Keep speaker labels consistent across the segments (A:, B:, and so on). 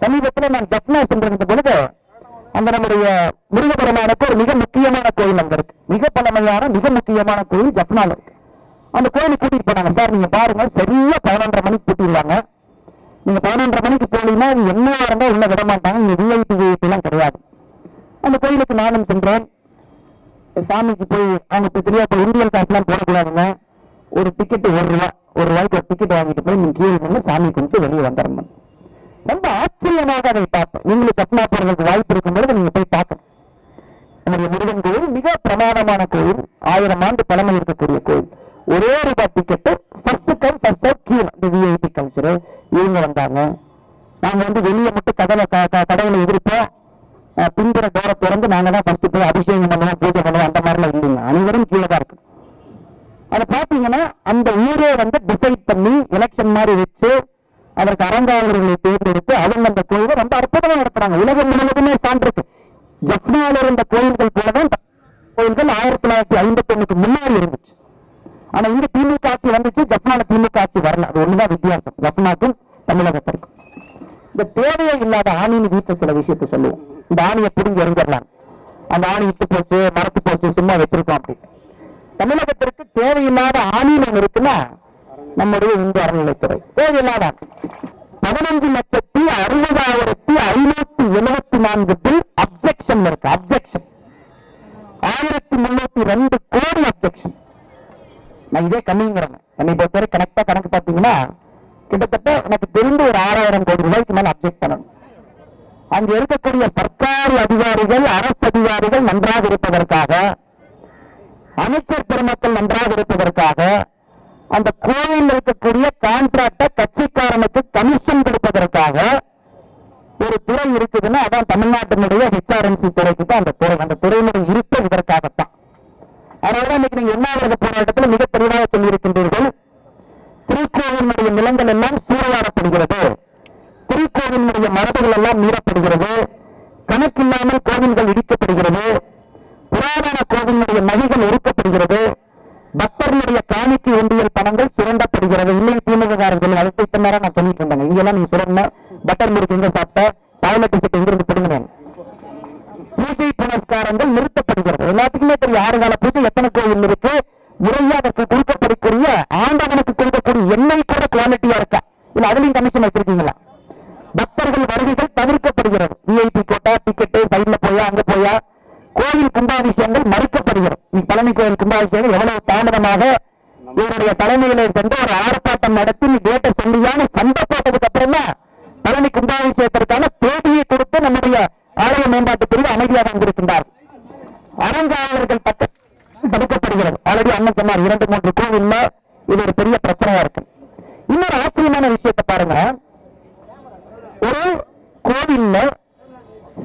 A: சமீபத்தில் நான் ஜப்னா சென்றிருந்த பொழுது அந்த நம்முடைய முருகபெருமானுக்கு ஒரு மிக முக்கியமான கோயில் அங்க இருக்கு. மிக பழமையான மிக முக்கியமான கோயில் ஜப்னால இருக்கு. அந்த கோயிலுக்கு கூட்டிட்டு போனாங்க. சார் நீங்க பாருங்க, சரியா 11:30 மணிக்கு கூட்டிடுவாங்க. நீங்க 11:30 மணிக்கு போனீங்கன்னா என்ன இருந்தா உள்ள விட மாட்டாங்க. இங்க விஐபி எல்லாம் கிடையாது. அந்த கோயிலுக்கு நானும் சென்றேன். சாமிக்கு போய் அவங்க தெரியாத உண்டியல் காசுலாம் போடக்கூடாதுங்க. ஒரு டிக்கெட் ஒரு ரூபாய்க்கு ஒரு டிக்கெட் வாங்கிட்டு போய் நீங்க கீழே நின்று சாமி கும்பிட்டு வெளியே வந்துடணும். ரொம்ப ஆச்சரியமாக அதை பார்ப்பேன். நீங்களும் ஜப்னா போறதுக்கு வாய்ப்பு இருக்கும்போது நீங்க போய் பார்க்கணும். நம்முடைய முருகன் கோயில் மிக பிரமாதமான கோயில், 1000 ஆண்டு பழமை இருக்கக்கூடிய கோயில். ஒரே ரூபாய் ticket, first come first serve queue. இந்த விஐபி கல்ச்சர் இவங்க வந்தாங்க. நாங்க வெளியே மட்டும் கடையில எதிர்ப்போம். பின்புற டோரை திறந்து நாங்க தான் ஃபர்ஸ்ட் போய் அபிஷேகம் பண்ணுவோம், பூஜை பண்ணுவோம். அந்த மாதிரிலாம் இல்லைங்க, அனைவரும் கீழே தான் இருக்கு. அதை பார்த்தீங்கன்னா அந்த ஊரே டிசைட் பண்ணி எலெக்ஷன் மாதிரி வச்சு அதற்கு அரங்காவலர்களை தேர்ந்தெடுத்து அவங்க அந்த கோயிலை ரொம்ப அற்புதமா நடத்துறாங்க. உலகம் முழுவதுமே சான்றிருக்கு. ஜப்னால இருந்த கோயில்கள் போலதான் கோயில்கள் 1951 முன்னாடி இருந்துச்சு. ஆனா இங்க திமுக ஆட்சி வந்துச்சு, ஜப்னால திமுக ஆட்சி வரல. அது ஒண்ணுதான் வித்தியாசம் ஜப்னாக்கும் தமிழகத்திற்கும். இந்த தேவையே இல்லாத ஆணின்னு வீட்டுல சில விஷயத்த சொல்லுவோம். இந்த ஆணியை பிடிங்கி எறிஞ்சிடலாம், அந்த ஆணி இட்டு போச்சு, மரத்து போச்சு, சும்மா வச்சிருக்கோம் அப்படின்னு. தமிழகத்திற்கு தேவையில்லாத ஆணின்னு ஒண்ணு இருக்குன்னா நம்முடைய இந்து அறநிலைத்துறை தேவையில்லாத 15,60,574 பில் அப்ஜெக்ஷன் இருக்கு. அப்ஜெக்ஷன் 1302 கோடி அப்ஜெக்ஷன். நான் இதே கம்மிங்கிறேன். என்னை பொறுத்தவரை கணக்கா கணக்கு பார்த்தீங்கன்னா கிட்டத்தட்ட எனக்கு தெரிந்து ஒரு 6,000 கோடி ரூபாய்க்கு மேல அப்ஜெக்ட் பண்ணணும். அங்க இருக்கக்கூடிய சர்க்காரி அதிகாரிகள், அரசு அதிகாரிகள் நன்றாக இருப்பதற்காக, அமைச்சர் பெருமக்கள் நன்றாக இருப்பதற்காக, அந்த கோவில் இருக்கக்கூடிய கான்ட்ராக்ட கட்சிக்காரனுக்கு கமிஷன் கொடுப்பதற்காக ஒரு துறை இருக்குதுன்னா அதான் தமிழ்நாட்டினுடைய HRMC துறைக்கு தான் அந்த துறை. அந்த துறையினுடைய இருப்பு இதற்காகத்தான். அதனாலதான் இன்னைக்கு நீங்க உண்ணாவிரத போராட்டத்தில் மிக தெளிவாக சொல்லியிருக்கின்றீர்கள். திருக்கோவிலுடைய நிலங்கள் எல்லாம் சூறையாடப்படுகிறது, திருக்கோவிலுடைய மரபுகள் எல்லாம் மீறப்படுகிறது, கணக்கில்லாமல் கோவில்கள் இடிக்கப்படுகிறது, புராதன கோவிலுடைய நகைகள் ஒடுக்கப்படுகிறது, பக்தர்களுடைய காணிக்கை ஒன்றியல் பணங்கள் சுரண்டப்படுகிறது. இல்லைன்னு திமுக காரர்கள் அதுக்கு இத்தனை நேரம் நான் சொல்லிட்டு இருந்தேன். இங்கெல்லாம் நீங்க சுரண்ட பட்டர் முறுக்கு எங்க சாப்பிட்ட, டாய்லெட் செட் எங்கிருந்து பிடிங்க, பூஜை புனஸ்காரங்கள் நிறுத்தப்படுகிறது. எல்லாத்துக்குமே தெரியும் 6 கால பூஜை எத்தனை கோயில் இருக்கு, முறையா அதற்கு கொடுக்கப்படக்கூடிய ஆண்டவனுக்கு கொடுக்கக்கூடிய எண்ணெய் கூட குவாலிட்டியா இருக்கா இல்ல, அதுலயும் கமிஷன் வச்சிருக்கீங்களா? பக்தர்கள் வருகைகள் தவிர்க்கப்படுகிறது. விஐபி கோட்டா, டிக்கெட்டு, சைட்ல போயா அங்க போயா. கோயில் கும்பாபிஷேகங்கள் மறுக்கப்படுகிறது. பழனி கோயில் கும்பாபிஷேகம் எவ்வளவு தாமதமாக இவருடைய தலைமையில சென்று ஒரு ஆர்ப்பாட்டம் நடத்தி டேட்டை சொல்லியான சண்டை போட்டதுக்கு அப்புறம் தான் பழனி கும்பாபிஷேகத்திற்கான தேதியை கொடுத்து நம்முடைய ஆலய மேம்பாட்டு பிரிவு அமைதியாக வந்திருக்கின்றார். அரங்காவலர்கள் தடுக்கப்படுகிறது. ஆல்ரெடி அண்ணன் சொன்னார் 2-3 கோவில்ல இது ஒரு பெரிய பிரச்சனையா இருக்கு. இன்னொரு ஆச்சரியமான விஷயத்தை பாருங்க, ஒரு கோவில்ல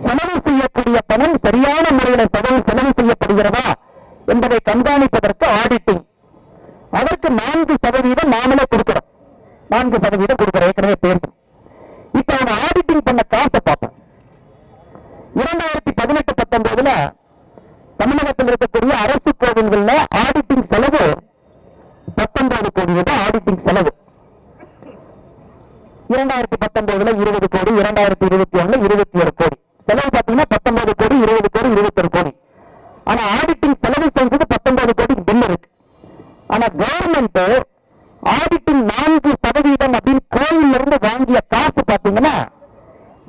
A: செலவு செய்யக்கூடிய பணம் சரியான முறையில் செலவு செய்யப்படுகிறதா என்பதை கண்காணிப்பதற்கு ஆடிட்டிங், அதற்கு 4% நாமளே கொடுக்கிறோம். 4% கொடுக்கிறோம், ஏற்கனவே பேசும். இப்ப அவங்க ஆடிட்டிங் பண்ண காசை பார்ப்போம். 2018-19 தமிழகத்தில் இருக்கக்கூடிய அரசு கோவில்கள்ல ஆடிட்டிங் செலவு 19 கோடி ரூபாய் ஆடிட்டிங் செலவு. 2019 20 கோடி, 2021 21 கோடி செலவு. பாத்தீங்கன்னா 19 கோடி, 20 கோடி, 21 கோடி. ஆனா ஆடிட்டிங் செலவு செஞ்சது 19 கோடி பில் இருக்கு. ஆனா கவர்மெண்ட் ஆடிட்டிங் 4% அப்படின்னு கோயில் இருந்து வாங்கிய காசு பாத்தீங்கன்னா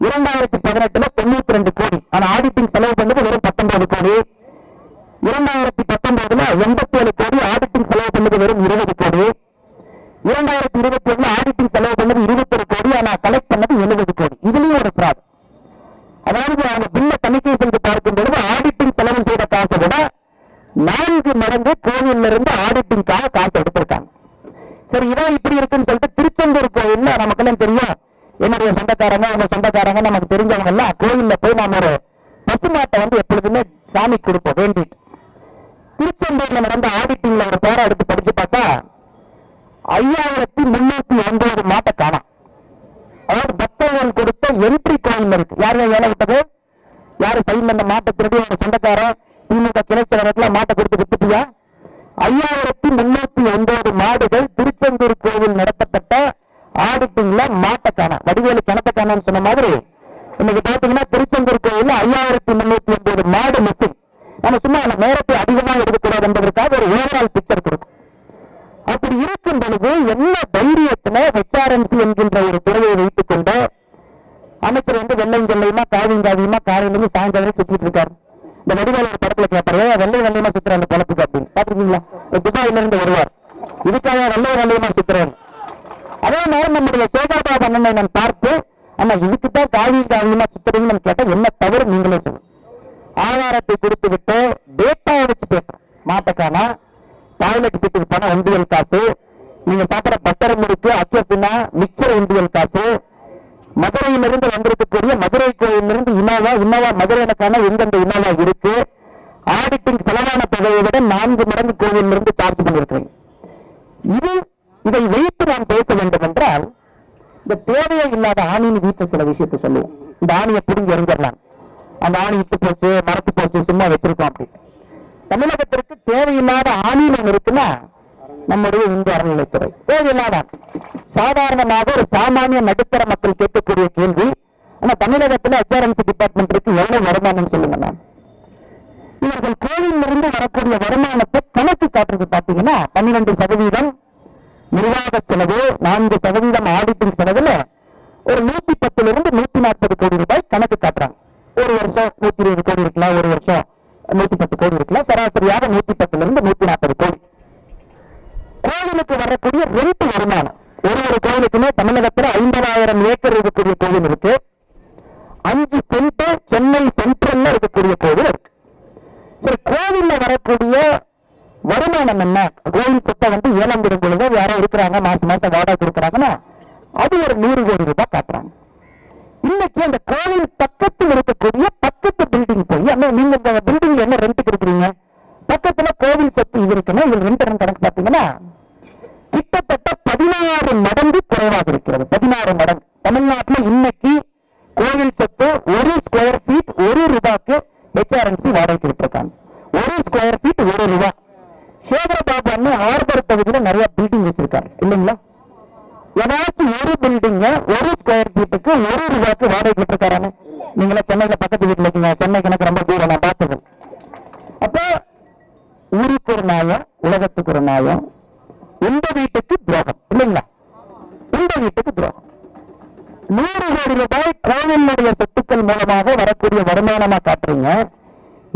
A: 2018 92 கோடி. ஆனா ஆடிட்டிங் செலவு பண்ணது வெறும் 19 கோடி. 2019 87 கோடி ஆடிட்டிங் செலவு பண்ணது வெறும் 20 கோடி. 2021 ஆடிட்டிங் செலவு பண்ணது 21 கோடி. ஆனா கலெக்ட் பண்ணது 70 கோடி. இதுலயும் ஒரு ஃப்ராட். அதாவது அவங்க பில்ல தணிக்கை செய்து பார்க்கும் பொழுது ஆடிட்டிங் செலவு செய்த காசை விட 4 மடங்கு கோவில்ல இருந்து ஆடிட்டிங்காக காசு எடுத்திருக்காங்க. சரி, இதான் இப்படி இருக்குன்னு சொல்லிட்டு திருச்செந்தூர் கோவில்ல நமக்கெல்லாம் தெரியும், என்னுடைய சொந்தக்காரங்க அவங்க சொந்தக்காரங்க நமக்கு தெரிஞ்சவங்க எல்லாம் கோவில்ல போய் நாம ஒரு பசுமாட்டை எப்பொழுதுமே சாமி கொடுப்போம் வேண்டிட்டு. திருச்செந்தூர்ல நடந்த ஆடிட்டிங்ல ஒரு பேரை எடுத்து படிச்சு பார்த்தா 5309 மாட்டை காணாம். அதாவது பக்தர்கள் கொடுத்த என்ட்ரி கோயில் இருக்கு. யாரு வேலை விட்டது, யாரு சைட்ல இந்த மாட்டை திருடி அவங்க சொந்தக்காரன் திமுக கிளைச்சவரத்துல மாட்டை கொடுத்து வித்துட்டியா? 5309 மாடுகள் திருச்செந்தூர் கோவில் நடத்தப்பட்ட ஆடிட்டிங்ல மாட்டை காணாம். வடிவேலு கிணத்த காணான்னு சொன்ன மாதிரி கோயில் 5309 மாடு மிஸ்ஸிங். நம்ம சும்மா அந்த நேரத்தை அதிகமாக எடுக்கக்கூடாது என்பதற்காக ஒரு ஓவரால் பிக்சர் கொடுக்கும். அப்படி இருக்கும் பொழுது என்ன தைரியத்துல ஹெச்ஆர்என்சி என்கின்ற ஒரு துறையை வைத்துக் கொண்டு அமைச்சர் வந்து வெள்ளையும் வெள்ளையுமா காவியமா காலையிலிருந்து சாயந்தரம் சுத்திட்டு இருக்காரு. இந்த வடிவேலு படத்துல கேட்பாரு, வெள்ளை வெள்ளையமா சுத்துற அந்த பழப்புக்கு அப்படின்னு பாத்துருக்கீங்களா? துபாயில இருந்து வருவார், இதுக்காக வெள்ளை வெள்ளையமா சுத்துறாரு. அதே மாதிரி நம்முடைய சேகாபாபு அண்ணனை நான் பார்த்து, ஆமா இதுக்குதான் காவியமா சுத்துறீங்கன்னு கேட்டா என்ன தவறு நீங்களே சொல்லுங்க. ஆதாரத்தை கொடுத்து விட்டு டேட்டாவை வச்சு பேசுறோம். மாட்டக்கானா டாய்லெட் சீட்டுக்கு போன ஒன்றியல் காசு, நீங்க சாப்பிட பட்டர் முறுக்கு அக்கியப்பின்னா மிக்சர் ஒன்றியல் காசு, மதுரையிலிருந்து வந்திருக்கக்கூடிய மதுரை கோயிலிருந்து இனோவா மதுரைக்கான எந்தெந்த இனோவா இருக்கு, ஆடிட்டிங் செலவான தொகையை விட 4 மடங்கு கோவிலிருந்து சார்ஜ் பண்ணிருக்கிறேன். இதை வைத்து நாம் பேச வேண்டும் என்றால், இந்த தேவையே இல்லாத ஆணின்னு வீட்டுல சில விஷயத்தை சொல்லுவோம். இந்த ஆணியை பிடிங்கி எறிஞ்சிடலாம், அந்த ஆணி இட்டு போச்சு மரத்து போச்சு சும்மா வச்சிருக்கோம் அப்படின்னு. தமிழகத்திற்கு தேவையில்லாத ஆணின்னு ஒண்ணு இருக்குன்னா நம்முடைய இந்து அறநிலைத்துறை தேவையில்லாத. சாதாரணமாக ஒரு சாமானிய நடுத்தர மக்கள் கேட்கக்கூடிய கேள்வி, ஆனா தமிழகத்தில் ஹெச்ஆர்என்சி டிபார்ட்மெண்ட் இருக்கு, எவ்வளவு வருமானம் சொல்லுங்க. நான் இவர்கள் கோவிலிருந்து வரக்கூடிய வருமானத்தை கணக்கு காட்டுறது பாத்தீங்கன்னா 12% நிர்வாக செலவு, 4% ஆடிட்டிங் செலவுல ஒரு 110 இருந்து 140 கோடி ரூபாய் கணக்கு காட்டுறாங்க. ஒரு வருஷம் 120 கோடி இருக்கலாம், ஒரு வருஷம் 110 கோடி இருக்கலாம், சராசரியாக 110 இருந்து 140 கோடி. கோவிலுக்கு வரக்கூடிய ரெண்ட் வருமானம், ஒரு கோவிலுக்குமே தமிழகத்தில் 50,000 ஏக்கர் இருக்கக்கூடிய கோவில் இருக்கு. 5 சென்ட் சென்னை சென்ட்ரல்ல இருக்கக்கூடிய கோவில் இருக்கு. சரி, கோவில்ல வரக்கூடிய வருமானம் என்ன? கோவில் சொத்தை வந்து ஏலம் விடும் பொழுது யாரோ இருக்கிறாங்க, மாசம் வாடகை கொடுக்குறாங்கன்னா அது ஒரு 100 கோடி ரூபாய் காட்டுறாங்க. இன்னைக்கு அந்த கோவில் பக்கத்தில் இருக்கக்கூடிய பக்கத்து பில்டிங் போய் நீங்க இந்த பில்டிங் என்ன ரெண்ட் கொடுக்குறீங்க, பக்கத்துல கோவில் சொத்து இது இருக்குன்னா இது ரெண்ட் கணக்கு பார்த்தீங்கன்னா கிட்டத்தட்ட 16 மடங்கு குறைவாக இருக்கிறது. 16 மடங்கு. தமிழ்நாட்டில் இன்னைக்கு கோவில் சொத்து 1 ஸ்கொயர் ஃபீட் 1 ரூபாய்க்கு ஹெச்ஆர்என்சி வாடகைக்கு விட்டுருக்காங்க. 1 ஸ்கொயர் ஃபீட் 1 ரூபாய். சேகரபாபு அண்ணன் ஆர்பர் பகுதியில நிறைய பில்டிங் வச்சிருக்காரு இல்லைங்களா? ஏதாச்சும் ஒரு பில்டிங் 1 ஸ்கொயர் ஃபீட்டுக்கு 1 ரூபாய்க்கு வாடகை விட்டுருக்காரு. நீங்களா சென்னையில பக்கத்து வீட்டுல இருக்கீங்க, சென்னைக்கு எனக்கு ரொம்ப தூரம், நான் பார்த்தது. அப்போ ஊருக்கு ஒரு நியாயம், உலகத்துக்கு ஒரு நியாயம். இந்த வீட்டுக்கு துரோகம் இல்லைங்களா? இந்த வீட்டுக்கு துரோகம். 100 கோடி ரூபாய் கோவிலுடைய சொத்துக்கள் மூலமாக வரக்கூடிய வருமானமா காட்டுறீங்க.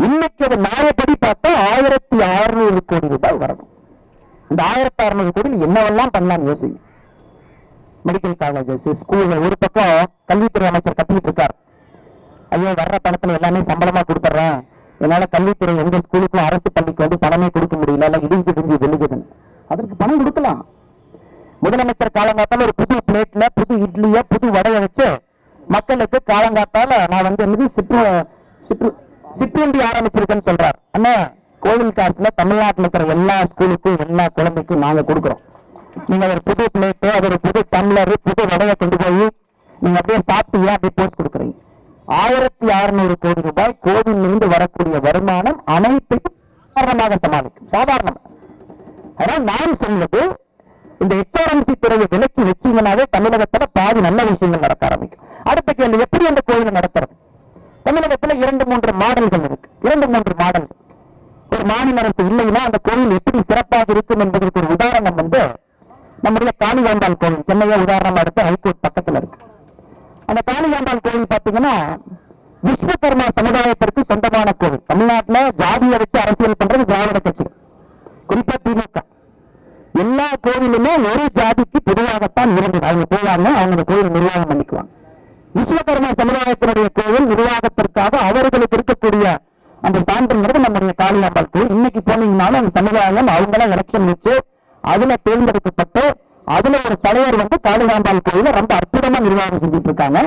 A: இன்னைக்கு அது நியாயப்படி பார்த்தா 1600 கோடி ரூபாய் வரணும். இந்த 1600 கோடி என்னவெல்லாம் பண்ணலாம் யோசிங்க. மெடிக்கல் காலேஜஸ், ஸ்கூல், ஒரு பக்கம் கல்வித்துறை அமைச்சர் கட்டிட்டு இருக்கார், ஐயோ வர்ற பணத்துல எல்லாமே சம்பளமா கொடுத்துட்றேன், என்னால கல்வித்துறை எந்த ஸ்கூலுக்கும் அரசு பள்ளிக்கு வந்து பணமே கொடுக்க முடியல, எல்லாம் இடிஞ்சு விழுகுதுன்னு. அதற்கு பணம் கொடுக்கலாம். முதலமைச்சர் காலங்காத்தால ஒரு புது பிளேட்ல புது இட்லிய புது வடையை வச்சு மக்களுக்கு காலங்காத்தால நான் வந்து என்னது சிற்றுண்டி ஆரம்பிச்சிருக்கேன்னு சொல்றார். அண்ணா, கோவில் காசுல தமிழ்நாட்டில் இருக்கிற எல்லா ஸ்கூலுக்கும் எல்லா குழந்தைக்கும் நாங்க கொடுக்குறோம். நீங்க ஒரு புது பிளேட்டு, அது ஒரு புது டம்ளர், புது வடையை கொண்டு போய் நீங்க அப்படியே சாப்பிட்டீங்க, அப்படியே போஸ்ட் கொடுக்குறீங்க. 1600 கோடி ரூபாய் கோவில் இருந்து வரக்கூடிய வருமானம் அனைத்தையும் சாதாரணமாக சமாளிக்கும். சாதாரணமாக. ஆனால் நான் சொன்னது, இந்த ஹெச்ஆர்என்சி துறையை விலக்கி வச்சீங்கன்னாவே தமிழகத்துல பாதி நல்ல விஷயங்கள் நடக்க ஆரம்பிக்கும். அடுத்த கேள்வி, எப்படி அந்த கோயிலை நடத்துறது? தமிழகத்துல 2-3 மாடல்கள் இருக்கு. 2-3 மாடல்கள். ஒரு மாநில அரசு இல்லைன்னா அந்த கோயில் எப்படி சிறப்பாக இருக்கும் என்பதற்கு ஒரு உதாரணம் வந்து நம்முடைய காளிகாம்பாள் கோவில், சென்னையை உதாரணமா எடுத்து ஹைகோர்ட் பக்கத்துல இருக்கு. அந்த காளிகாம்பாள் கோவில் பாத்தீங்கன்னா விஸ்வகர்மா சமுதாயத்திற்கு சொந்தமான கோவில். தமிழ்நாட்டில் ஜாதியை வச்சு அரசியல் பண்றது திராவிட கட்சிகள், குறிப்பா திமுக. எல்லா கோவிலுமே ஒரு ஜாதிக்கு பொதுவாகத்தான் இருந்தது. அவங்க போவாங்க, அவங்க கோயில் நிர்வாகம் பண்ணிக்குவாங்க. விஸ்வகர்மா சமுதாயத்தினுடைய கோவில் நிர்வாகத்திற்காக அவர்களுக்கு இருக்கக்கூடிய அந்த சான்றுங்கிறது நம்முடைய காளிகாம்பாள் கோவில். இன்னைக்கு போனீங்கன்னாலும் அந்த சமுதாயம் அவங்களாம் எலெக்ஷன் வச்சு அதுல தேர்ந்தெடுக்கப்பட்டு அதுல ஒரு தலைவர் வந்து காளிகாம்பாள் கோயில ரொம்ப அற்புதமா நிர்வாகம் செஞ்சுட்டு இருக்காங்க.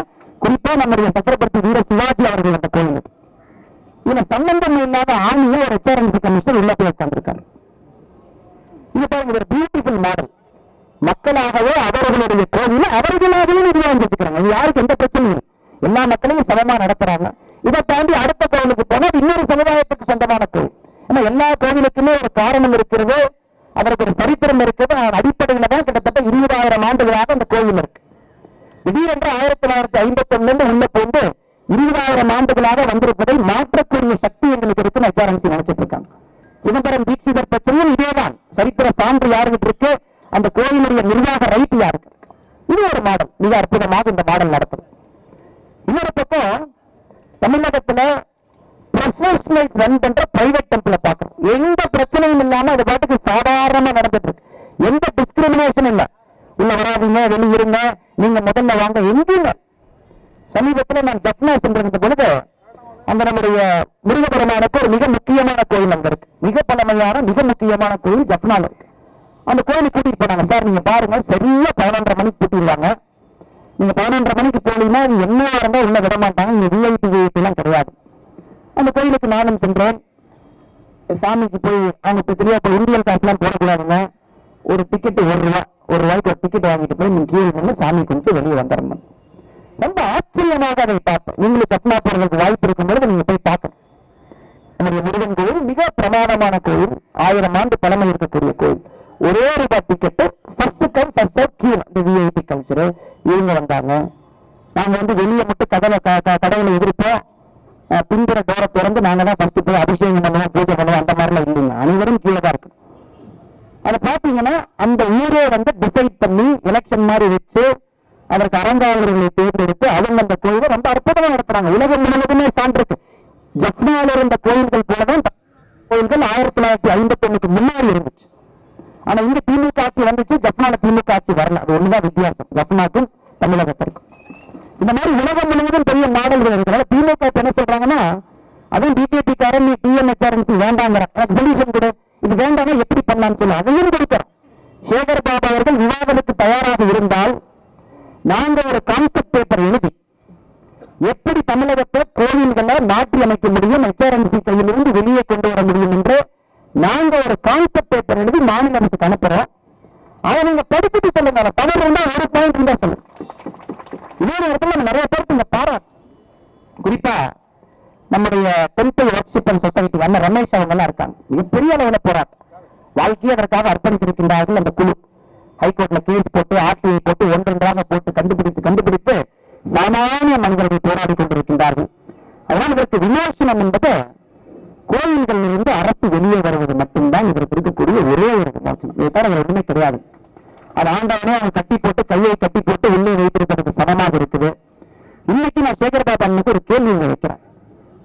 A: குறிப்பா நம்முடைய சக்கரவர்த்தி வீர சிவாஜி அவர்கள் அந்த கோயில். இதுல சம்பந்தம் இல்லாத ஆணியை ஒரு ஹெச்ஆர்என்சி கமிஷனர் உள்ள போய் உட்கார்ந்திருக்காரு. இது பாருங்க, ஒரு பியூட்டிஃபுல் மாடல். மக்களாகவே அவர்களுடைய கோவில் அவர்களாகவே நிர்வாகம் செஞ்சுக்கிறாங்க. இது யாருக்கு எந்த பிரச்சனையும் இல்லை. எல்லா மக்களையும் சமமா நடத்துறாங்க. இதை தாண்டி அடுத்த கோவிலுக்கு போனா இன்னொரு சமுதாயத்துக்கு சொந்தமான கோவில். ஏன்னா எல்லா கோவிலுக்குமே ஒரு காரணம் இருக்கிறது, அதற்கு ஒரு சரித்திரம் இருக்குது. அடிப்படையில தான் கிட்டத்தட்ட 20,000 ஆண்டுகளாக அந்த கோவில் இருக்கு. திடீரென்று 1951 உள்ள போந்து 20,000 ஆண்டுகளாக வந்திருப்பதை மாற்றக்கூடிய சக்தி எங்களுக்கு இருக்குன்னு HRMC நினைச்சிட்டு இருக்காங்க. சிதம்பரம் தீட்சிதர் பிரச்சனையும் இதேதான். சரித்திர சான்று யாருக்கு இருக்கு, அந்த கோயிலுடைய நிர்வாக ரைட் யாருக்கு இருக்கு. இது ஒரு மாடல், மிக அற்புதமாக இந்த மாடல் நடத்துது. இன்னொரு பக்கம் தமிழகத்துல ப்ரொஃபஷனல்ஸ் ரன் பண்ற பிரைவேட் டெம்பிள பார்க்கணும். எந்த பிரச்சனையும் இல்லாம அது பாட்டுக்கு சாதாரணமா நடந்துட்டு இருக்கு. எந்த டிஸ்கிரிமினேஷன் இல்ல. உள்ள வராதீங்க, வெளியிருங்க, நீங்க முதல்ல வாங்க, எங்கேயுங்க. சமீபத்தில் நான் ஜப்னா சென்றிருந்த பொழுது அந்த நம்முடைய முருகபெருமானுக்கு ஒரு மிக முக்கியமான கோயில் அங்க இருக்கு. மிக பழமையான மிக முக்கியமான கோயில் ஜப்னால இருக்கு. அந்த கோயிலுக்கு கூட்டிட்டு போனாங்க. சார் நீங்க பாருங்க, சரியா 11:30 மணிக்கு கூட்டிடுவாங்க. நீங்க 11:30 மணிக்கு போனீங்கன்னா என்ன இருந்தா உள்ள விட மாட்டாங்க. இங்க VIP எல்லாம் கிடையாது. அந்த கோயிலுக்கு நானும் சென்றேன். சாமிக்கு போய் அவங்க தெரியாத உண்டியல் காசுலாம் போடக்கூடாதுங்க. ஒரு டிக்கெட் ஒரு ரூபாய்க்கு ஒரு டிக்கெட் வாங்கிட்டு போய் நீங்க கீழே நின்று சாமி கும்பிட்டு வெளியே வந்துடணும். ரொம்ப ஆச்சரியமாக அதை பார்ப்பேன். நீங்களும் ஜப்னா போறதுக்கு வாய்ப்பு இருக்கும்போது நீங்க போய் பார்க்கணும். நம்முடைய முருகன் கோயில் மிக பிரமாதமான கோயில், 1000 ஆண்டு பழமை இருக்கக்கூடிய கோயில். ஒரே ரூபாய் ticket, first come first serve queue. இந்த VIP கல்ச்சர் இவங்க வந்தாங்க. நாங்க வெளியே மட்டும் கடையில எதிர்ப்போம். பின்புற டோரை திறந்து நாங்க தான் ஃபர்ஸ்ட் போய் அபிஷேகம் பண்ணுவோம், பூஜை பண்ணுவோம். அந்த மாதிரிலாம் இல்லைங்க, அனைவரும் கீழே தான் இருக்கு. அதை பாத்தீங்கன்னா அந்த ஊரே டிசைட் பண்ணி எலெக்ஷன் மாதிரி வச்சு அதற்கு அறங்காவலர்களை தேர்ந்தெடுத்து அவங்க அந்த கோயிலை ரொம்ப அற்புதமா நடத்துறாங்க. உலகம் முழுவதுமே சான்றிருக்கு. ஜப்னால இருந்த கோயில்கள் போலதான் கோயில்கள் 1951 முன்னாடி இருந்துச்சு. ஆனா இங்க திமுக ஆட்சி வந்துச்சு, ஜப்னால திமுக ஆட்சி வரல. அது ஒண்ணுதான் வித்தியாசம் ஜப்னாக்கும் தமிழகத்திற்கும். இந்த மாதிரி உலகம் முழுவதும் பெரிய மாடல்கள் இருக்கிறனால திமுக என்ன சொல்றாங்கன்னா, அதுவும் பிஜேபி காரன் நீ TNHRMC வேண்டாங்கிற, எனக்கு சொல்யூஷன் கொடு, இது வேண்டாம் எப்படி பண்ணலாம்னு சொல்லி அதையும் கொடுக்கிறோம். சேகர் பாபு அவர்கள் விவாதத்துக்கு தயாராக இருந்தால் நாங்க ஒரு கான்செப்ட் பேப்பர் எழுதி எப்படி தமிழகத்தை கோயில்களை மாற்றி அமைக்க முடியும், HRMC கையிலிருந்து வெளியே கொண்டு வர முடியும் என்று நாங்க ஒரு கான்செப்ட் பேப்பர் எழுதி மாநில அரசுக்கு அனுப்புறோம். அதை நீங்க படிச்சுட்டு சொல்லுங்க. தவறு இருந்தா ஒரு பாயிண்ட் இருந்தா சொல்லுங்க. இன்னொரு இடத்துல நிறைய பேருக்கு இந்த பாராட்டு, குறிப்பா நம்முடைய டெம்பிள் ஒர்க்ஷிப் அண்ட் சொசைட்டி அண்ணன் ரமேஷ் அவங்க எல்லாம் இருக்காங்க. மிகப்பெரிய அளவில் போராட்டம், வாழ்க்கையை அதற்காக அர்ப்பணித்திருக்கின்றார்கள். அந்த குழு ஹைகோர்ட்ல கேஸ் போட்டு RTI போட்டு ஒன்றொன்றாக போட்டு கண்டுபிடித்து சாமானிய மனிதர்கள் போராடி கொண்டிருக்கின்றார்கள். அதனால் இதற்கு விமர்சனம் என்பது கோயில்களில் இருந்து அரசு வெளியே வருவது மட்டும்தான் இதற்கு இருக்கக்கூடிய ஒரே ஒரு விமர்சனம். இதை தவிர எதுவுமே கிடையாது. அது ஆண்டவனே அவன் கட்டி போட்டு கையை கட்டி போட்டு உள்ளே வைத்திருப்பதற்கு சமமாக இருக்குது. இன்னைக்கு நான் சேகர் பாபு அண்ணனுக்கு ஒரு கேள்வி வைக்கிறேன்.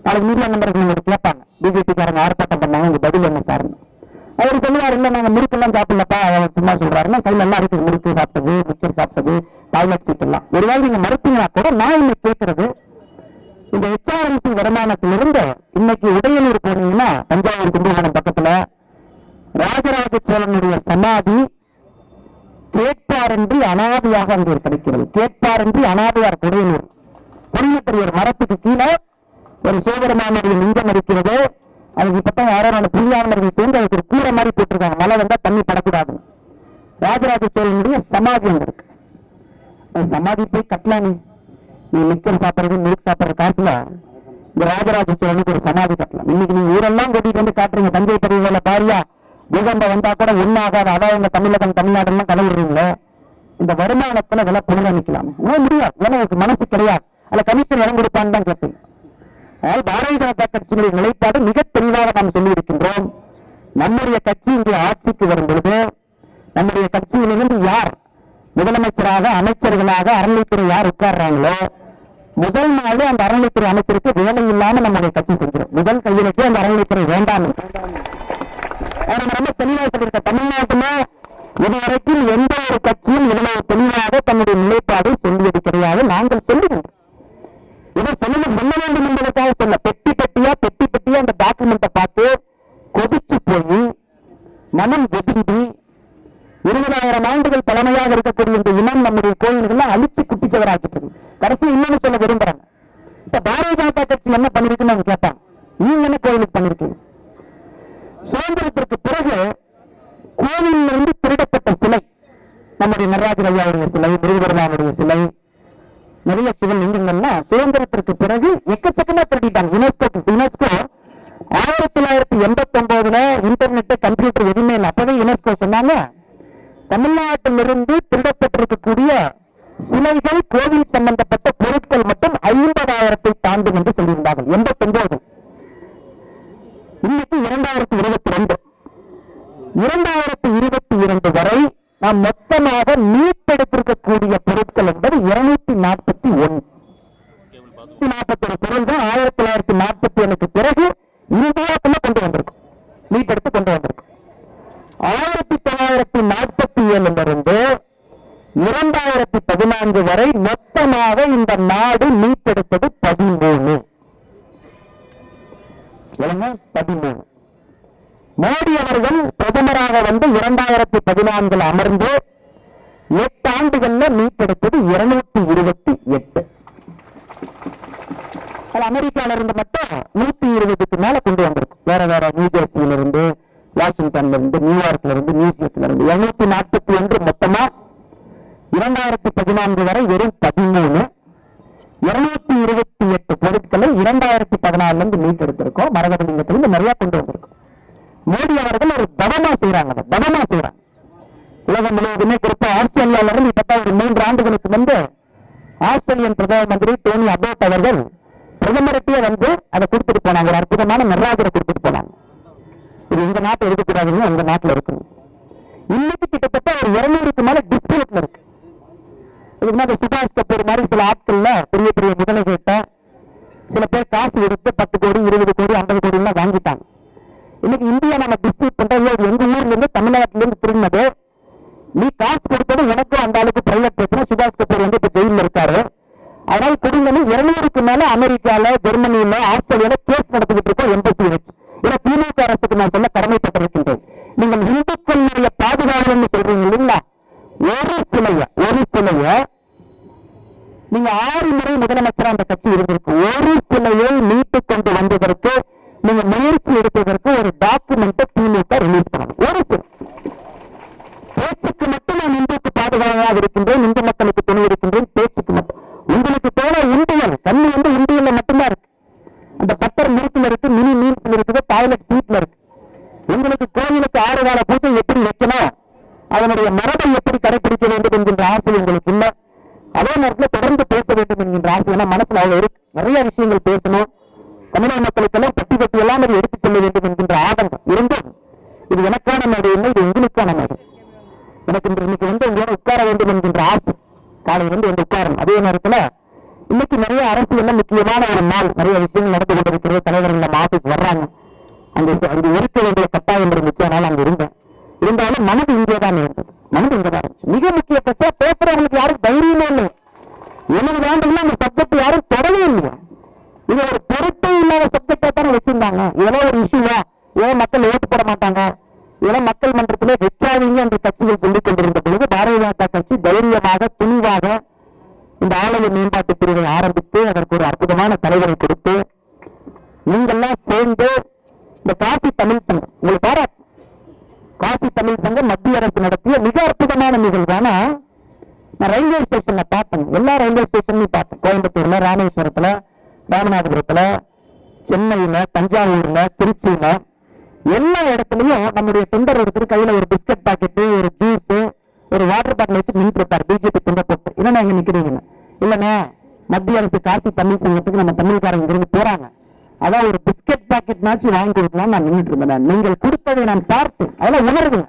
A: நாளைக்கு மீடியா நம்பர்கள் கேட்பாங்க, பிஜேபி காரங்க ஆர்ப்பாட்டம் பண்ணாங்க, உங்க பதில் என்ன சார்? அவர் சொல்லுவார், இல்ல நாங்க முறுக்கெல்லாம் சாப்பிடலப்பா, அவர் சும்மா சொல்றாருன்னா கையில எல்லாம் இருக்குது, முறுக்கு சாப்பிட்டது, மிச்சர் சாப்பிட்டது, டாய்லெட் சீட் எல்லாம். ஒருவேளை நீங்க மறுத்தீங்கன்னா கூட நான் இன்னைக்கு கேட்கறது, இந்த HRMC வருமானத்திலிருந்து இன்னைக்கு உடையலூர் போனீங்கன்னா தஞ்சாவூர் கும்பகோணம் பக்கத்துல ராஜராஜ சோழனுடைய சமாதி கேட்பாரின்றி அனாதையாக அங்கே கிடைக்கிறது. கேட்பாரின்றி அனாதையார் உடையலூர் பொறியியல் ஒரு மரத்துக்கு கீழே ஒரு சிவபெருமானுடைய லிங்கம் இருக்கிறது. அதுக்கு இப்பதான் யாரோ புரியாதவர்கள் சேர்ந்து அதுக்கு ஒரு கூரை மாதிரி போட்டிருக்காங்க, மழை வந்தா தண்ணி படக்கூடாது. ராஜராஜ சோழனுடைய சமாதி அங்க இருக்கு. சமாதி போய் கட்டலாம். நீ மிச்சர் சாப்பிடுறது, மில்க் சாப்பிடுற காசுல இந்த ராஜராஜ சோழனுக்கு ஒரு சமாதி கட்டலாம். இன்னைக்கு நீங்க ஊரெல்லாம் கூட்டிட்டு வந்து காட்டுறீங்க, தஞ்சை பெரிய பாரியா பூகம்பம் வந்தா கூட ஒன்னாகாது, அதான் இந்த தமிழகம் தமிழ்நாடு எல்லாம் கலவுறீங்களே. இந்த வருமானத்துல இதெல்லாம் புனரமைக்கலாம் முடியாது. ஏன்னா மனசு கிடையாது. அதுல கமிஷன் இடம் கொடுப்பான்னு தான் கேட்பீங்க. அதனால் பாரதிய ஜனதா கட்சியினுடைய நிலைப்பாடு மிக தெளிவாக நாம் சொல்லி இருக்கின்றோம். நம்முடைய கட்சி இங்கே ஆட்சிக்கு வரும் பொழுது நம்முடைய கட்சியிலிருந்து யார் முதலமைச்சராக அமைச்சர்களாக அறநிலைத்துறை யார் உட்கார்றாங்களோ முதல் நாளே அந்த அறநிலைத்துறை அமைச்சருக்கு வேலை இல்லாம நம்முடைய கட்சி செஞ்சிடும். முதல் கையிலுக்கு அந்த அறநிலைத்துறை வேண்டாம். ரொம்ப தெளிவாக சொல்லியிருக்க, தமிழ்நாட்டுல இதுவரைக்கும் எந்த ஒரு கட்சியும் இவ்வளவு தெளிவாக தன்னுடைய நிலைப்பாடு சொல்லியது கிடையாது. நாங்கள் சொல்லுகின்றோம். இதை சொல்ல வேண்டும் என்பதற்காக சொல்ல, பெட்டி பெட்டியா அந்த டாக்குமெண்ட்டை பார்த்து கொதிச்சு போய் மனம் வெதும்பி 20,000 ஆண்டுகள் பழமையாக இருக்கக்கூடிய இந்த இனம் நம்முடைய கோயில்கள் அழிச்சு குட்டிச்சவராக்கிட்டு கடைசி இன்னொன்னு சொல்ல விரும்புறாங்க. இப்ப பாரதிய ஜனதா கட்சி என்ன பண்ணிருக்குன்னு அவங்க கேட்பாங்க, நீங்க என்ன கோயிலுக்கு பண்ணிருக்கீங்க? சுதந்திரத்திற்கு பிறகு கோவிலிருந்து திருடப்பட்ட சிலை, நம்முடைய நடராஜர் ஐயாவுடைய சிலை, முருகபெருமானுடைய சிலை, நிறைய சிவலிங்கங்கள்லாம் சுதந்திரத்திற்கு பிறகு எக்கச்சக்கமா திருடிட்டாங்க. யுனெஸ்கோ 1989 இன்டர்நெட் கம்ப்யூட்டர் எதுவுமே இல்லை. அப்பவே யுனெஸ்கோ சொன்னாங்க, தமிழ்நாட்டிலிருந்து திருடப்பட்டிருக்கக்கூடிய சிலைகள் கோவில் சம்பந்தப்பட்ட பொருட்கள் மட்டும் 50,000 2000 தாண்டும் என்று சொல்லியிருந்தார்கள். 89. இன்னைக்கு 2022. 2022 வரை நாம் மொத்தமாக மீட்டெடுத்திருக்கக்கூடிய பொருட்கள் என்பது 241. 41 பொருள் தான் 1947 பிறகு இந்தியாவுக்குள்ள கொண்டு வந்திருக்கும், மீட்டெடுத்து கொண்டு வந்திருக்கும். 1947 2014 வரை மொத்தமாக இந்த நாடு மீட்டெடுத்தது 13. 13. மோடி அவர்கள் பிரதமராக வந்து 2014 அமர்ந்து 8 ஆண்டுகள்ல மீட்டெடுத்தது 228. அமெரிக்கால இருந்து மட்டும் 120க்கு மேல கொண்டு வந்திருக்கு. வேற வேற நியூஜெர்சியில இருந்து, வாஷிங்டன்ல இருந்து, நியூயார்க்ல இருந்து, மியூசியத்துல இருந்து 241 மொத்தமா 2014 வரை வெறும் 13. 228 பொருட்களை 2014 இருந்து மீட்டெடுத்திருக்கோம். மரகதலிங்கத்திலிருந்து நிறைய கொண்டு வந்திருக்கோம். மோடி அவர்கள் ஒரு தவமா செய்யறாங்க. உலகம் முழுவதுமே குறிப்பா ஆஸ்திரேலியால இருந்து இப்ப ஒரு 3 ஆண்டுகளுக்கு முன்பு ஆஸ்திரேலியன் பிரதம மந்திரி டோனி அபோட் அவர்கள் பிரதமர்கிட்டே வந்து அதை கொடுத்துட்டு போனாங்க. ஒரு அற்புதமான நடராஜரை கொடுத்துட்டு போனாங்க. இது இந்த நாட்டில் இருக்கக்கூடாதுன்னு அந்த நாட்டில் இருக்கணும். இன்னைக்கு கிட்டத்தட்ட ஒரு 200க்கு மேல டிஸ்பியூட்ல இருக்கு. இதுக்கு சுபாஷ் கபூர் மாதிரி சில ஆட்கள்ல பெரிய பெரிய முதலீட்ட சில பேர் காசு எடுத்து 10 கோடி 20 கோடி 50 கோடி எல்லாம் வாங்கிட்டாங்க. இன்னைக்கு இந்தியா நம்ம டிஸ்பியூட் பண்றது எங்க ஊர்ல இருந்து தமிழ்நாட்டில இருந்து திரும்பினது. நீ காசு கொடுத்தது உனக்கும் அந்த அளவுக்கு பிரைவேட் பிரச்சனை. சுபாஷ் கபூர் வந்து இப்ப ஜெயில இருக்காரு. அதனால கொடுங்கன்னு 200க்கு மேல அமெரிக்கால, ஜெர்மனியில, ஆஸ்திரேலியால கேஸ் நடத்திக்கிட்டு இருக்கோம் எம்பசி வச்சு. இதை திமுக அரசுக்கு நான் சொல்ல கடமைப்பட்டிருக்கின்றேன். நீங்கள் இந்துக்களுடைய பாதுகாப்புன்னு சொல்றீங்க இல்லைங்களா? ஒரு சிலைய நீங்க 6 முறை முதலமைச்சர் அந்த கட்சி இருந்திருக்கு. ஒரு சிலையை மீட்டுக் கொண்டு வந்ததற்கு நீங்க முயற்சி எடுத்ததற்கு ஒரு டாக்குமெண்ட் திமுக ரிலீஸ் பண்ணணும். ஒரு சில பேச்சுக்கு மட்டும் நான் இந்துக்கு பாதுகாப்பாக இருக்கின்றேன், இந்து மக்களுக்கு துணை இருக்கின்றேன், பேச்சுக்கு மட்டும். உங்களுக்கு தேவை இந்தியன் கண்ணு வந்து இந்தியன்ல மட்டும்தான் இருக்கு. அந்த பட்டர் மில்க்ல இருக்கு, மினி மீல்ஸ்ல இருக்குது, டாய்லெட் சீட்ல இருக்கு. உங்களுக்கு கோயிலுக்கு 6 கால பூஜை எப்படி வைக்கணும், அதனுடைய மரபை எப்படி கடைபிடிக்க வேண்டும் என்கின்ற ஆசை உங்களுக்கு இல்லை. அதே நேரத்தில் தொடர்ந்து பேச வேண்டும் என்கின்ற ஆசை எல்லாம் மனசுல அவ்வளவு இருக்கு. நிறைய விஷயங்கள் பேசணும், தமிழக மக்களுக்கெல்லாம் பட்டி எல்லாம் எடுத்துச் செல்ல வேண்டும் என்கின்ற ஆதங்கம் இருந்தும் இது எனக்கான மேடை இல்லை, இது உங்களுக்கான மேடை. எனக்கு இன்னைக்கு வந்து உங்களோட உட்கார வேண்டும் என்கின்ற ஆசை காலையில இருந்து வந்து உட்காரணும். அதே நேரத்துல இன்னைக்கு நிறைய அரசியல்ல முக்கியமான ஒரு நாள், நிறைய விஷயங்கள் நடந்து கொண்டிருக்கிறது. தலைவர்கள் நம்ம ஆபீஸ் வர்றாங்க, அங்க இருக்க வேண்டிய கட்டாயம் இருந்துச்சு. அதனால அங்க இருந்தேன். இருந்தாலும் மனது இங்கேதான் இருந்தது. மிக முக்கிய பிரச்சனை பேசுறவங்களுக்கு யாரும் தைரியமே இல்லை. 70 ஆண்டுகளும் அந்த சப்ஜெக்ட் யாரும் தொடவே இல்லையா? இது ஒரு பொருட்டே இல்லாத சப்ஜெக்டா தானே வச்சிருந்தாங்க. இதெல்லாம் ஒரு இஷ்யூவா? ஏன் மக்கள் ஓட்டு போட மாட்டாங்க? இதெல்லாம் மக்கள் மன்றத்திலே வெற்றாதீங்க என்று கட்சிகள் சொல்லிக் கொண்டிருந்த பொழுது பாரதிய ஜனதா கட்சி தைரியமாக துணிவாக இந்த ஆலய மேம்பாட்டு பிரிவை ஆரம்பித்து அதற்கு ஒரு அற்புதமான தலைவரை கொடுத்து நீங்கெல்லாம் சேர்ந்து இந்த காசி தமிழ் சங்கம், உங்களுக்கு பாராட்டு, காசி தமிழ் சங்கம் மத்திய அரசு நடத்திய மிக அற்புதமான நிகழ்வான நான் ரயில்வே ஸ்டேஷன்ல பார்த்தேன். எல்லா ரயில்வே ஸ்டேஷன்லையும் பார்த்தேன். கோயம்புத்தூர்ல, ராமேஸ்வரத்துல, ராமநாதபுரத்துல, சென்னையில, தஞ்சாவூர்ல, திருச்சியில எல்லா இடத்துலயும் நம்முடைய தொண்டர் ஒருத்தர் கையில ஒரு பிஸ்கட் பாக்கெட்டு, ஒரு ஜூஸ், ஒரு வாட்டர் பாட்டில் வச்சு நின்று இருப்பார். பிஜேபி தொண்டை போட்டு இல்லைன்னா இங்க நிக்கிறீங்க இல்லைன்னா மத்திய அரசு காசி தமிழ் சங்கத்துக்கு நம்ம தமிழ்காரங்க இருந்து போறாங்க, அதான் ஒரு பிஸ்கட் பாக்கெட் நாச்சு வாங்கி கொடுக்கலாம் நான் நின்றுட்டு இருந்தேன். நீங்கள் கொடுத்ததை நான் பார்த்தேன். அதெல்லாம் உணர்வு.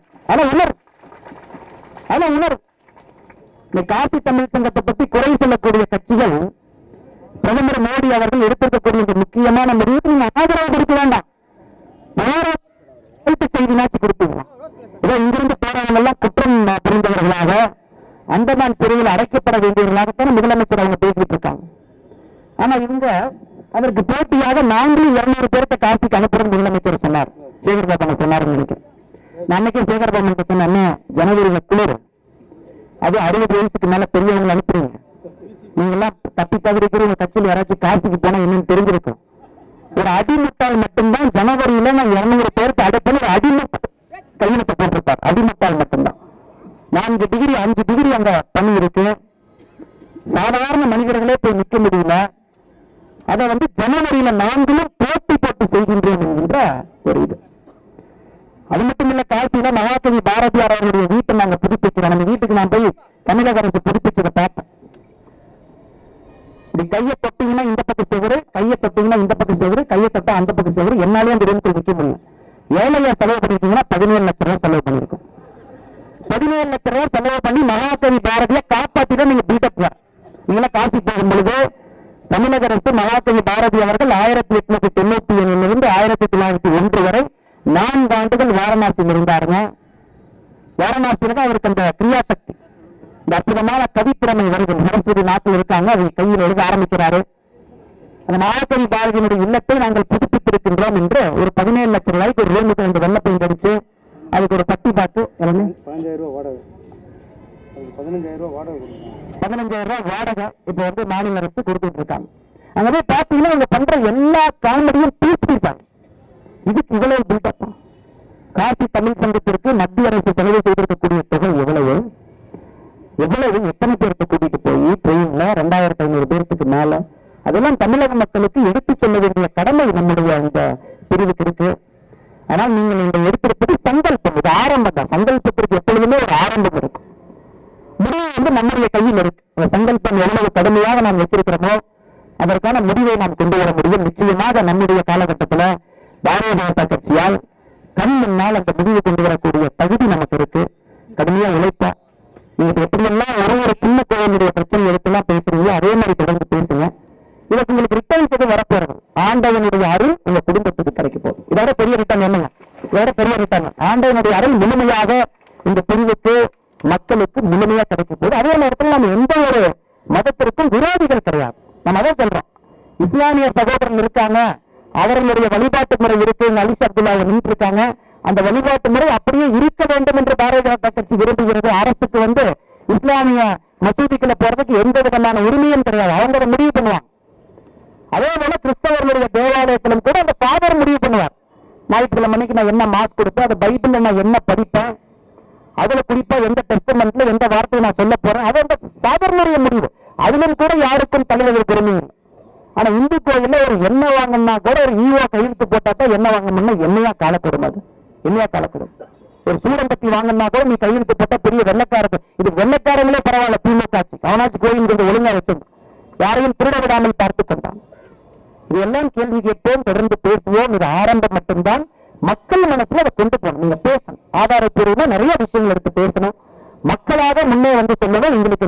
A: இந்த காசி தமிழ் சங்கத்தை பத்தி குறை சொல்லக்கூடிய கட்சிகள் பிரதமர் மோடி அவர்கள் எடுத்திருக்கக்கூடிய இந்த முக்கியமான முடிவுக்கு நீங்க ஆதரவு கொடுக்க வேண்டாம். செய்தினாச்சு கொடுத்தீங்களா? இதோ இங்கிருந்து போறவங்க எல்லாம் குற்றம் புரிந்தவர்களாக அந்தமான் சிறையில் அடைக்கப்பட வேண்டியவர்களாகத்தான் முதலமைச்சர் அவங்க பேசிட்டு இருக்காங்க. ஆனா இவங்க அதற்கு போட்டியாக 400-200 பேருக்கு காசிக்கு அனுப்புறது முதலமைச்சர் சொன்னார். சேகர்பாபு சொன்னார் நினைக்கிறேன். நான் அன்னைக்கு சேகர்பாபு சொன்னேன், ஜனவரியில குளிர், அது 60 வயசுக்கு மேல பெரியவங்களை அனுப்புறீங்க. நீங்க எல்லாம் தப்பி தவிர்க்கிற உங்க கட்சியில் யாராச்சும் காசிக்கு போனா என்னன்னு தெரிஞ்சிருக்கும். ஒரு அடிமுட்டால் மட்டும்தான் ஜனவரியில நான் 200 பேருக்கு அடைப்பேன். ஒரு அடிமுட்டால் கையெழுத்து போட்டிருப்பார். அடிமுட்டால் மட்டும்தான். 4 டிகிரி 5 டிகிரி அங்க பனி இருக்கு. சாதாரண மனிதர்களே போய் நிற்க முடியல. அதை வந்து ஜனவரியில நாங்களும் போட்டி போட்டு செய்கின்றோம் என்கின்ற ஒரு இது. அது மட்டும் இல்ல, காசியில மகாகவி பாரதியார் அவருடைய வீட்டை நாங்க புதுப்பிக்கிறோம். நம்ம வீட்டுக்கு நான் போய் தமிழக அரசு புதுப்பிச்சதை பார்த்தேன். இப்படி கையை தொட்டீங்கன்னா இந்த பக்கம் செவரு, கையை தொட்டீங்கன்னா இந்த பக்கம் செவரு, கையை தொட்டா அந்த பக்கம் செவரு. என்னாலே அந்த ரூமுக்கு நிக்க முடியும். ஏழையா செலவு பண்ணிருக்கீங்கன்னா 17 லட்சம் ரூபாய் செலவு பண்ணிருக்கோம். 17 லட்சம் ரூபாய் செலவு பண்ணி மகாகவி பாரதியை காப்பாத்திதான் நீங்க பில்டப். நீங்களா காசி போகும் பொழுது தமிழக அரசு மகாகவி பாரதி அவர்கள் 1897 1901 வரை 4 ஆண்டுகள் வாரணாசியில் இருந்தாருங்க. வாரணாசியில தான் அவருக்கு அந்த கிரியாசக்தி, இந்த அற்புதமான கவித்திறமை வருகிறது. சரஸ்வதி நாட்டில் இருக்காங்க, அதை கையில் எழுத ஆரம்பிக்கிறாரு. அந்த மகாகவி பாரதியினுடைய இல்லத்தை நாங்கள் புதுப்பித்திருக்கின்றோம் என்று ஒரு 17 லட்சம் ரூபாய்க்கு ஒரு ரூமுக்கு அந்த வெள்ள பெயிண்ட் அடிச்சு அதுக்கு ஒரு பட்டி பார்த்து 15,000 ரூபாய் வாடகை இப்ப வந்து மாநில அரசு கொடுத்துட்டு இருக்காங்க. அங்க போய் பாத்தீங்கன்னா இங்க பண்ற எல்லா காமெடியும் பீஸ் ஆகும். இதுக்கு இவ்வளவு பில்டப். காசி தமிழ் சங்கத்திற்கு மத்திய அரசு செலவு செய்திருக்கக்கூடிய தொகை எவ்வளவு, எத்தனை பேருக்கு கூட்டிட்டு போய் ட்ரெயின்ல 2500 பேருக்கு மேல, அதெல்லாம் தமிழக மக்களுக்கு எடுத்து சொல்ல வேண்டிய கடமை நம்முடைய இந்த பிரிவுக்கு இருக்கு. ஆனால் நீங்கள் இந்த எடுத்திருப்பது சங்கல்பம், இது ஆரம்பம் தான். சங்கல்பத்திற்கு எப்பொழுதுமே ஒரு ஆரம்பம் இருக்கும், முடிவு வந்து நம்முடைய கையில் இருக்கு. அந்த சங்கல்பம் எவ்வளவு கடுமையாக நாம் வச்சிருக்கிறோமோ அதற்கான முடிவை நாம் கொண்டு வர முடியும். நிச்சயமாக நம்முடைய காலகட்டத்தில் பாரதிய ஜனதா கட்சியால் கண் முன்னால் அந்த முடிவு கொண்டு வரக்கூடிய தகுதி நமக்கு இருக்கு. கடுமையா உழைப்போம். நீங்க எப்படியெல்லாம் ஒரு சின்ன கோயிலுடைய பிரச்சனை எடுத்துலாம் பேசுறீங்களோ அதே மாதிரி தொடர்ந்து பேசுங்க. இதற்கு உங்களுக்கு ரிட்டர்ன்ஸ் எதுவும் வரப்போறது, ஆண்டவனுடைய அருள் உங்க குடும்பத்துக்கு கிடைக்க போகுது. இதோட பெரிய ரிட்டர்ன் என்னங்க? இதோட பெரிய ரிட்டர்ன் ஆண்டவனுடைய அருள் முழுமையாக இந்த பிரிவுக்கு மக்களுக்கு முழுமையா கிடைக்க போகுது. அதே நேரத்தில் நம்ம எந்த ஒரு மதத்திற்கும் விரோதிகள் கிடையாது. நம்ம அதை சொல்றோம். இஸ்லாமிய சகோதரர்கள் இருக்காங்க, அவர்களுடைய வழிபாட்டு முறை இருக்கு. அலிஷ் அப்துல்லா நின்று இருக்காங்க. அந்த வழிபாட்டு முறை அப்படியே இருக்க வேண்டும் என்று பாரதிய ஜனதா கட்சி விரும்புகிறது. அரசுக்கு வந்து இஸ்லாமிய மசூதிக்குள்ள போறதுக்கு எந்த விதமான உரிமையும் கிடையாது. அவங்க முடிவு பண்ணுவாங்க. அதே போல கிறிஸ்தவர்களுடைய தேவாலயத்திலும் கூட அந்த ஃபாதர் முடிவு பண்ணுவார். ஞாயிற்றுக்கிழமை மணிக்கு நான் என்ன மாஸ் கொடுப்பேன், அந்த பைபிள்ல நான் என்ன படிப்பேன், அதுல குறிப்பா எந்த டெஸ்டமெண்ட்ல எந்த வார்த்தையை நான் சொல்ல போறேன், அது அந்த ஃபாதர்னுடைய முடிவு. அதிலும் கூட யாருக்கும் தலைவர்கள் பெருமை இல்லை. ஆனா இந்து கோயில்ல ஒரு எண்ணெய் வாங்கினா கூட ஒரு ஈவா கையெழுத்து போட்டாதான் எண்ணெய் வாங்கணும்னா என்னையா காலக்கூடும், அது என்னையா காலக்கூடும். ஒரு சூடம்பத்தி வாங்கினா கூட நீ கையெழுத்து போட்டா பெரிய வெள்ளக்காரர்கள். இது வெள்ளக்காரங்களே பரவாயில்ல, திமுக ஆட்சி அவனாச்சு கோயில் கொஞ்சம் ஒழுங்கா வச்சது, யாரையும் திருட விடாமல் பார்த்து கொண்டான். இதெல்லாம் கேள்வி கேட்போம், தொடர்ந்து பேசுவோம். இது ஆரம்பம் மட்டும்தான். மக்கள் மனசுல அதை கொண்டு போகணும். நீங்க பேசணும், ஆதாரப்பூர்வமா நிறைய விஷயங்கள் எடுத்து பேசணும். மக்களாக முன்னே வந்து சொல்லவும் எங்களுக்கு இந்த